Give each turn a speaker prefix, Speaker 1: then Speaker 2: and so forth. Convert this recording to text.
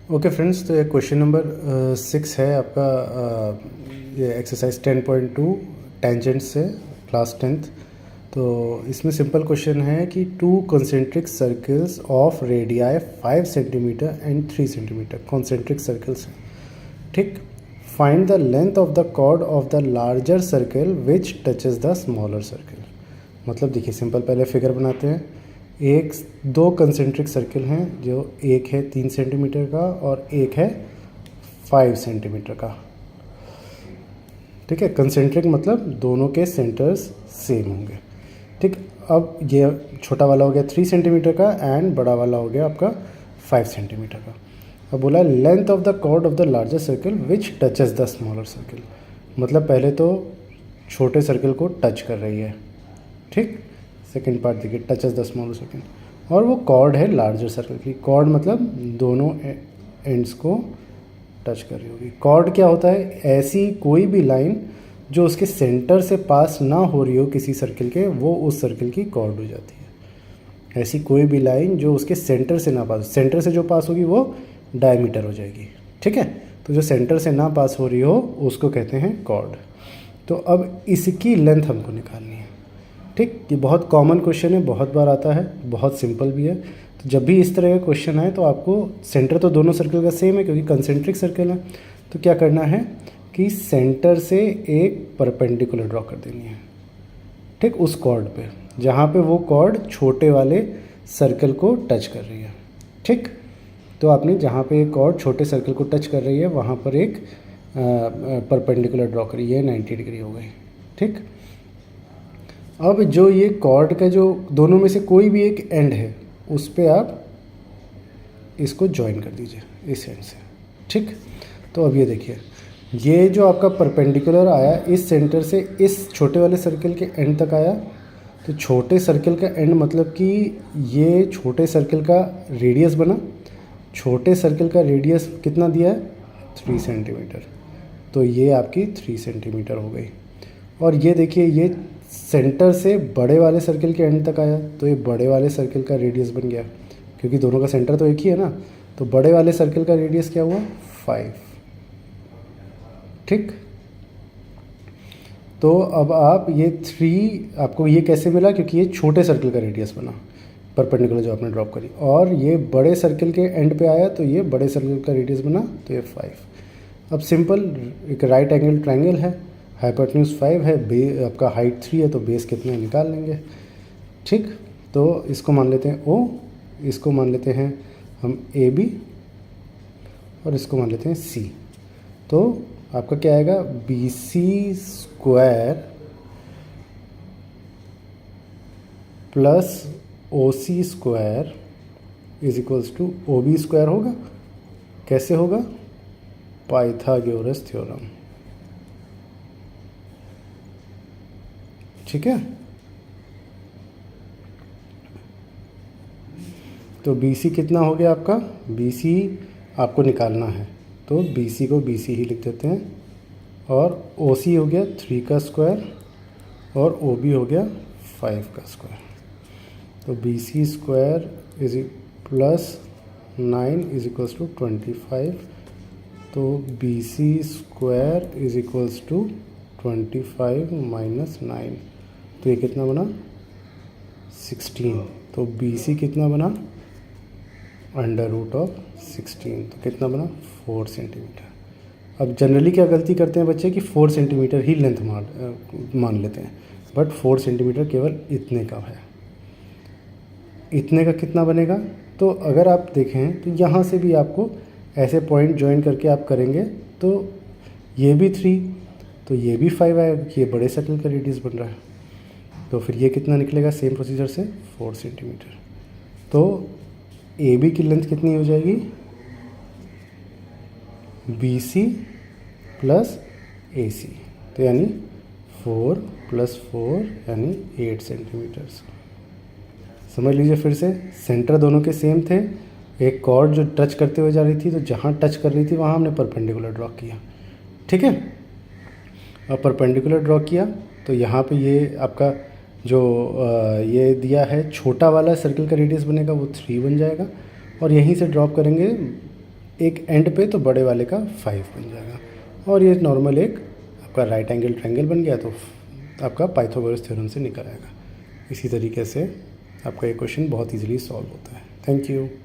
Speaker 1: Okay friends, तो ये question number 6 है आपका। ये एक्सरसाइज 10.2 टेंजेंट से क्लास 10th। तो इसमें सिंपल क्वेश्चन है कि two concentric circles of radii 5 centimetre and 3 centimetre concentric circles हैं, ठीक। Find the length of the chord of the larger circle which touches the smaller circle. मतलब देखिए, simple पहले फिगर बनाते हैं। एक दो कंसेंट्रिक सर्कल हैं, जो एक है 3 सेंटीमीटर का और एक है 5 सेंटीमीटर का, ठीक है। कंसेंट्रिक मतलब दोनों के सेंटर्स सेम होंगे, ठीक। अब ये छोटा वाला हो गया 3 सेंटीमीटर का एंड बड़ा वाला हो गया आपका 5 सेंटीमीटर का। अब बोला length of the chord of the larger circle which touches the smaller circle. मतलब पहले तो छोटे सर्कल को टच कर रही है, ठीक। सेकेंड पार्ट देखिए, टचेस द स्मॉलर सर्कल, और वो कॉर्ड है लार्जर सर्कल की। कॉर्ड मतलब दोनों एंड्स को टच कर रही होगी। कॉर्ड क्या होता है? ऐसी कोई भी लाइन जो उसके सेंटर से पास ना हो रही हो किसी सर्कल के, वो उस सर्कल की कॉर्ड हो जाती है। ऐसी कोई भी लाइन जो उसके सेंटर से ना पास, सेंटर से जो पास होगी वो डायमीटर हो जाएगी, ठीक है। तो जो सेंटर से ना पास हो रही हो उसको कहते हैं कॉर्ड। तो अब इसकी लेंथ हमको निकालनी है, ठीक। ये बहुत कॉमन क्वेश्चन है, बहुत बार आता है, बहुत सिंपल भी है। तो जब भी इस तरह का क्वेश्चन आए तो आपको सेंटर तो दोनों सर्कल का सेम है क्योंकि कंसेंट्रिक सर्कल है, तो क्या करना है कि सेंटर से एक परपेंडिकुलर ड्रॉ कर देनी है, ठीक, उस कॉर्ड पे जहाँ पे वो कॉर्ड छोटे वाले सर्कल को टच कर रही है, ठीक। तो आपने जहाँ पे एक कॉर्ड छोटे सर्कल को टच कर रही है वहाँ पर एक परपेंडिकुलर ड्रॉ करी है, 90 डिग्री हो गई, ठीक। अब जो ये कॉर्ड का जो दोनों में से कोई भी एक एंड है उस पे आप इसको ज्वाइन कर दीजिए इस एंड से, ठीक। तो अब ये देखिए, ये जो आपका परपेंडिकुलर आया इस सेंटर से इस छोटे वाले सर्कल के एंड तक आया। तो छोटे सर्कल का एंड मतलब कि ये छोटे सर्कल का रेडियस बना। छोटे सर्कल का रेडियस कितना दिया है? 3 सेंटीमीटर। तो ये आपकी 3 सेंटीमीटर हो गई। और ये देखिए, ये सेंटर से बड़े वाले सर्कल के एंड तक आया, तो ये बड़े वाले सर्कल का रेडियस बन गया, क्योंकि दोनों का सेंटर तो एक ही है ना। तो बड़े वाले सर्कल का रेडियस क्या हुआ? 5, ठीक। तो अब आप ये 3 आपको ये कैसे मिला? क्योंकि ये छोटे सर्कल का रेडियस बना, परपेंडिकुलर जो आपने ड्रॉप करी, और ये बड़े सर्कल के एंड पे आया तो ये बड़े सर्कल का रेडियस बना, तो ये 5। अब सिंपल एक राइट एंगल ट्रायंगल है, हाइपोटेन्यूज 5 है, आपका हाइट 3 है, तो बेस कितना है निकाल लेंगे, ठीक। तो इसको मान लेते हैं O, इसको मान लेते हैं हम AB, और इसको मान लेते हैं C। तो आपका क्या आएगा? BC square plus OC square is equals to OB square होगा। कैसे होगा? पाइथागोरस थ्योरम, ठीक है। तो BC कितना हो गया आपका? BC आपको निकालना है तो BC को BC ही लिख देते हैं, और OC हो गया 3 का स्क्वायर और OB हो गया 5 का स्क्वायर। तो BC square is plus 9 is equals to 25। तो BC square is equals to 25 minus 9, तो ये कितना बना? 16। तो BC कितना बना? अंडर रूट ऑफ 16, तो कितना बना? 4 सेंटीमीटर। अब जनरली क्या गलती करते हैं बच्चे कि 4 सेंटीमीटर ही लेंथ मान लेते हैं, बट 4 सेंटीमीटर केवल इतने का है। इतने का कितना बनेगा? तो अगर आप देखें तो यहाँ से भी आपको ऐसे पॉइंट ज्वाइन करके आप करेंगे तो ये भी 3, तो ये भी 5 आएगा, ये बड़े सर्कल का रेडियस बन रहा है। तो फिर ये कितना निकलेगा सेम प्रोसीजर से? 4 सेंटीमीटर। तो AB की लेंथ कितनी हो जाएगी? BC प्लस AC, तो यानी 4 + 4 यानी 8 सेंटीमीटर। समझ लीजिए फिर से, सेंटर दोनों के सेम थे, एक कॉर्ड जो टच करते हुए जा रही थी, तो जहाँ टच कर रही थी वहाँ हमने परपेंडिकुलर ड्रॉ किया, ठीक है। अब परपेंडिकुलर ड्रॉ किया तो यहाँ पे ये आपका जो ये दिया है छोटा वाला सर्कल का रेडियस बनेगा वो 3 बन जाएगा, और यहीं से ड्रॉप करेंगे एक एंड पे तो बड़े वाले का 5 बन जाएगा। और ये नॉर्मल एक आपका राइट एंगल ट्रायंगल बन गया, तो आपका पाइथागोरस थ्योरम से निकल आएगा। इसी तरीके से आपका ये क्वेश्चन बहुत ईजिली सॉल्व होता है। Thank you.